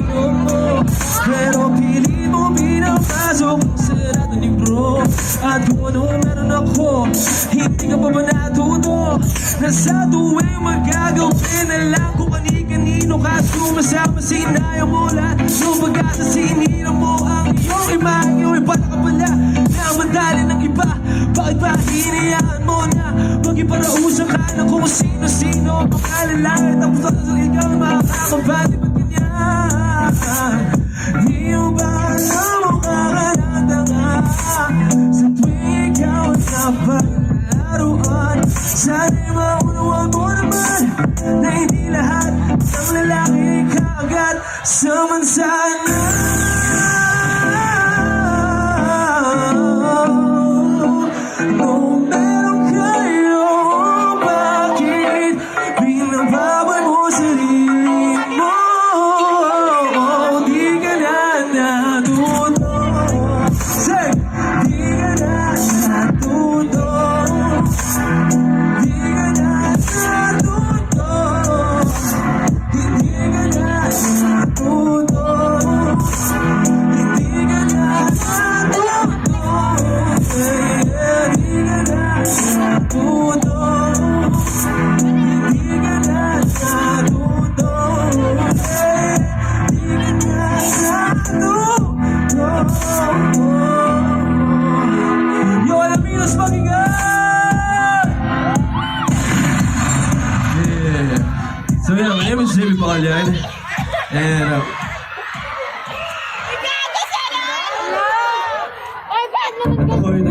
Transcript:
loob mo. Pero pili mo pinapasok ang saradong libro. At kung ano meron ako, hindi ka pa ba natuto? Na sa tuwing magagawin na lang kung kani-kanino ka sumasama, sinayang mo lahat ng pag-asa, sinira mo ang iyong imahe. Ngayon bata ka pala na madali ng iba. Bakit ba hinayaan mo na mag-iparausan ka na kung sino-sino? Pagkalalangit ang puso sa ikaw ay makakabati. Ba't ganyan? Di mo ba alam mo kakalaga sa tuwing ikaw ay napalaruan? Sana'y maunawa mo naman na hindi lahat ng lalaki kaagad samansana. Kung meron kayo, bakit binababay mo sarili mo? Di ka na natuto. Say! Di ka na natuto. Di ka na natuto. Hindi ka na natuto. Hindi ka na natuto. Hindi ka na natuto. Hindi ka na natuto. Hindi ka na natuto. Yo, Alaminos, pakinggan! Yeah. So yeah, my name is Jimmy Pacalyan, and